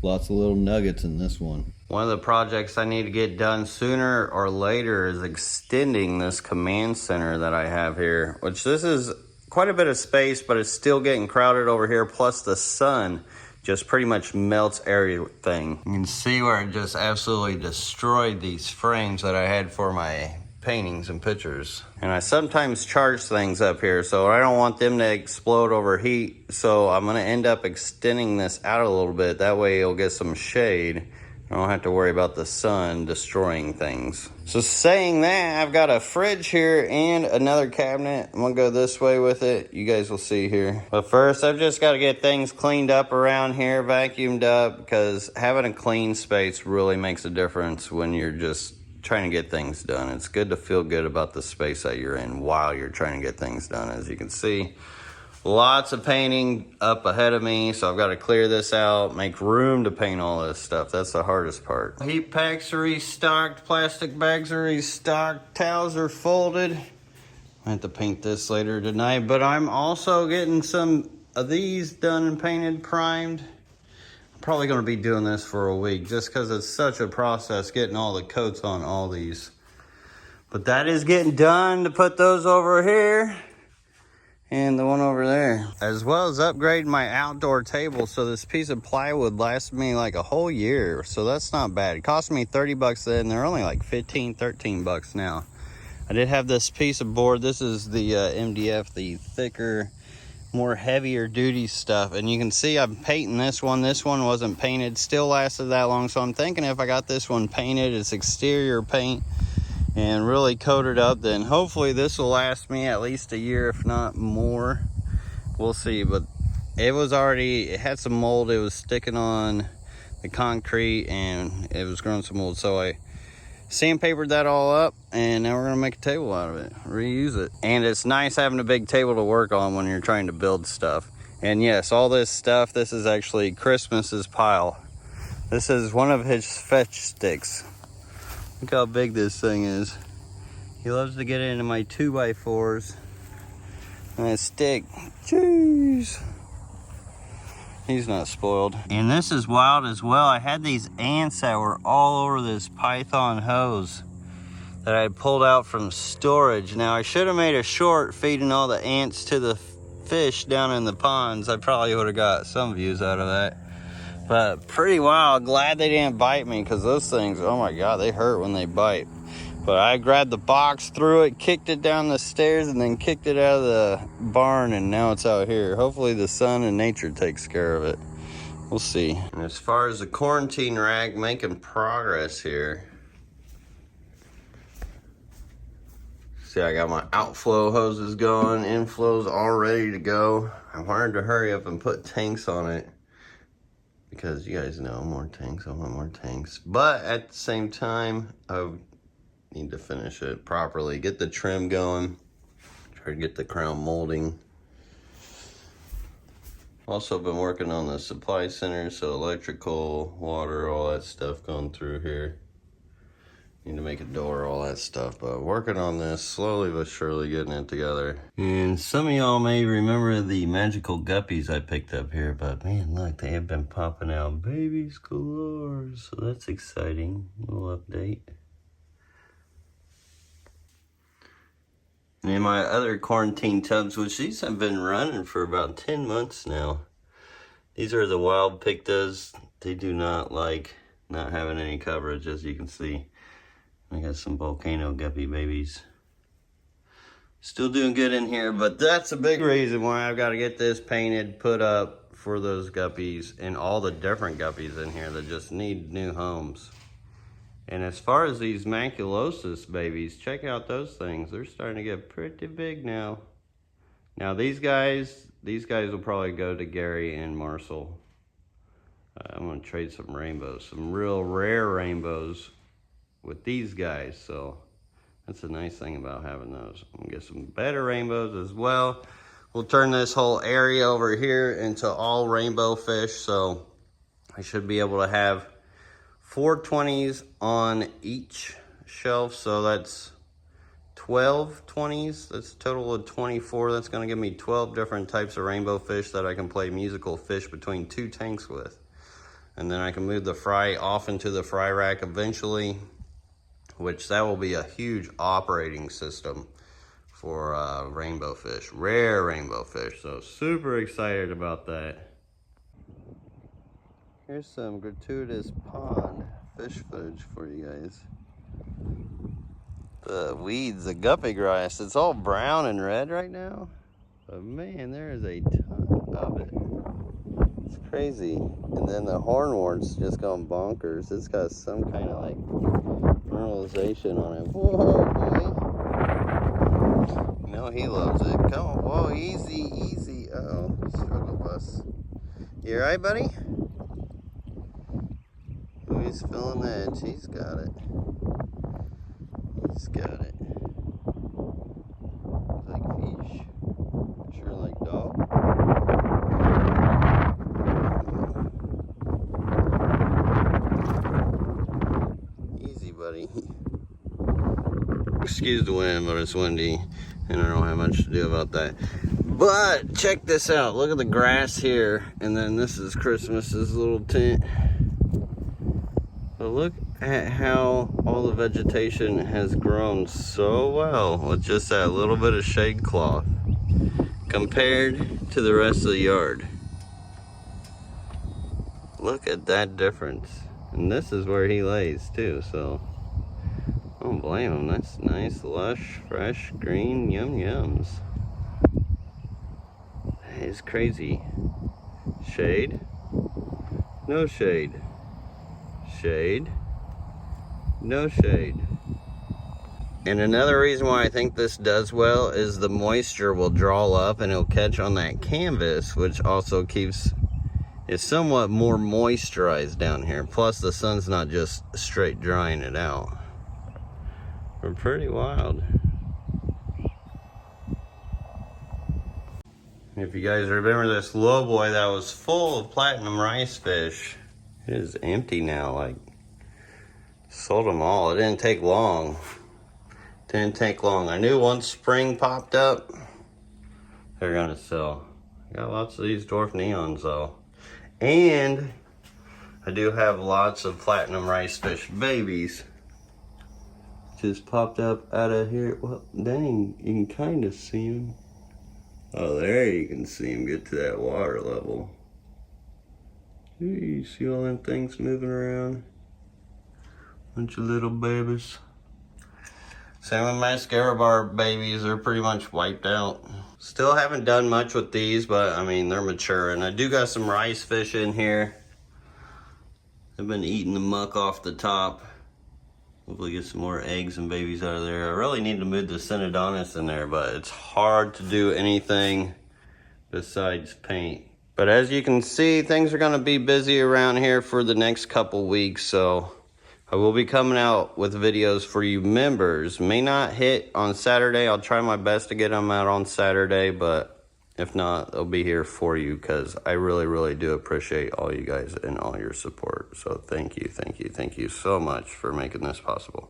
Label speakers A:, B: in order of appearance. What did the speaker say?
A: Lots of little nuggets in this one. One of the projects I need to get done sooner or later is extending this command center that I have here, which this is quite a bit of space, but it's still getting crowded over here. Plus the sun just pretty much melts everything. You can see where it just absolutely destroyed these frames that I had for my paintings and pictures. And I sometimes charge things up here, so I don't want them to explode over heat. So I'm gonna end up extending this out a little bit. That way it'll get some shade. I don't have to worry about the sun destroying things. So saying that, I've got a fridge here and another cabinet. I'm gonna go this way with it. You guys will see here. But first, I've just got to get things cleaned up around here, vacuumed up, because having a clean space really makes a difference when you're just trying to get things done. It's good to feel good about the space that you're in while you're trying to get things done. As you can see, lots of painting up ahead of me, so I've got to clear this out, make room to paint all this stuff. That's the hardest part. Heat packs are restocked, plastic bags are restocked, towels are folded. I have to paint this later tonight, but I'm also getting some of these done and painted, primed. I'm probably going to be doing this for a week just because it's such a process getting all the coats on all these. But that is getting done to put those over here and the one over there, as well as upgrading my outdoor table. So this piece of plywood lasts me like a whole year, so that's not bad. It cost me 30 bucks then. They're only like 15, 13 bucks now. I did have this piece of board. This is the MDF, the thicker, more heavier duty stuff, and you can see I'm painting this one. This one wasn't painted, still lasted that long, so I'm thinking if I got this one painted, it's exterior paint, and really coated up, then hopefully this will last me at least a year, if not more. We'll see. But it had some mold. It was sticking on the concrete and it was growing some mold, so I sandpapered that all up, and now we're gonna make a table out of it, reuse it. And it's nice having a big table to work on when you're trying to build stuff. And yes, all this stuff, this is actually Christmas's pile. This is one of his fetch sticks. Look how big this thing is. He loves to get into my 2x4s. And a stick, jeez. He's not spoiled. And this is wild as well. I had these ants that were all over this python hose that I had pulled out from storage. Now I should have made a short feeding all the ants to the fish down in the ponds. I probably would have got some views out of that. But pretty wild. Glad they didn't bite me, because those things, oh my God, they hurt when they bite. But I grabbed the box, threw it, kicked it down the stairs, and then kicked it out of the barn, and now it's out here. Hopefully the sun and nature takes care of it. We'll see. And as far as the quarantine rag, making progress here. See, I got my outflow hoses going, inflows all ready to go. I wanted to hurry up and put tanks on it, because you guys know, more tanks, I want more tanks. But at the same time, I need to finish it properly, get the trim going, try to get the crown molding. Also been working on the supply center, so electrical, water, all that stuff going through here. Need to make a door, all that stuff, but working on this slowly but surely, getting it together. And some of y'all may remember the magical guppies I picked up here, but man, look, they have been popping out babies galore, so that's exciting. A little update. And my other quarantine tubs, which these have been running for about 10 months now. These are the wild pictas. They do not like not having any coverage, as you can see. I got some volcano guppy babies. Still doing good in here, but that's a big reason why I've got to get this painted, put up for those guppies and all the different guppies in here that just need new homes. And as far as these maculosus babies, check out those things. They're starting to get pretty big now. Now these guys will probably go to Gary and Marcel. I'm gonna trade some rainbows, some real rare rainbows with these guys. So that's a nice thing about having those. I'm gonna get some better rainbows as well. We'll turn this whole area over here into all rainbow fish. So I should be able to have 4 20s on each shelf, so that's 12 20s. That's a total of 24. That's gonna give me 12 different types of rainbow fish that I can play musical fish between 2 tanks with. And then I can move the fry off into the fry rack eventually, which that will be a huge operating system for rainbow fish, rare rainbow fish. So super excited about that. Here's some gratuitous pond fish footage for you guys. The weeds, the guppy grass, it's all brown and red right now. But man, there is a ton of it. It's crazy. And then the hornwort's just gone bonkers. It's got some kind of like mineralization on it. Whoa, boy. You know he loves it. Come on, whoa, easy, easy. Uh-oh, struggle bus. You all right, buddy? Oh, he's feeling the edge. He's got it. He's got it. Like fish. Sure like dog. Easy, buddy. Excuse the wind, but it's windy, and I don't have much to do about that. But check this out. Look at the grass here, and then this is Christmas's little tent. But look at how all the vegetation has grown so well with just that little bit of shade cloth compared to the rest of the yard. Look at that difference. And this is where he lays too, so I don't blame him. That's nice, lush, fresh, green, yums. That is crazy. Shade, no shade. Shade, no shade. And another reason why I think this does well is the moisture will draw up and it'll catch on that canvas, which also keeps it somewhat more moisturized down here. Plus the sun's not just straight drying it out. We're pretty wild. If you guys remember this low boy that was full of platinum rice fish, it is empty now. Like, sold them all. It didn't take long. Didn't take long. I knew once spring popped up, they're gonna sell. Got lots of these dwarf neons though. And I do have lots of platinum rice fish babies. Just popped up out of here. Well, dang, you can kind of see them. Oh, there you can see them get to that water level. You see all them things moving around? Bunch of little babies. Same with my Scarabar babies, they're pretty much wiped out. Still haven't done much with these, but I mean, they're maturing. I do got some rice fish in here. I've been eating the muck off the top. Hopefully get some more eggs and babies out of there. I really need to move the Synodontis in there, but it's hard to do anything besides paint. But as you can see, things are gonna be busy around here for the next couple weeks, so I will be coming out with videos for you members. May not hit on Saturday. I'll try my best to get them out on Saturday, but if not, they'll be here for you because I really, really do appreciate all you guys and all your support. So thank you so much for making this possible.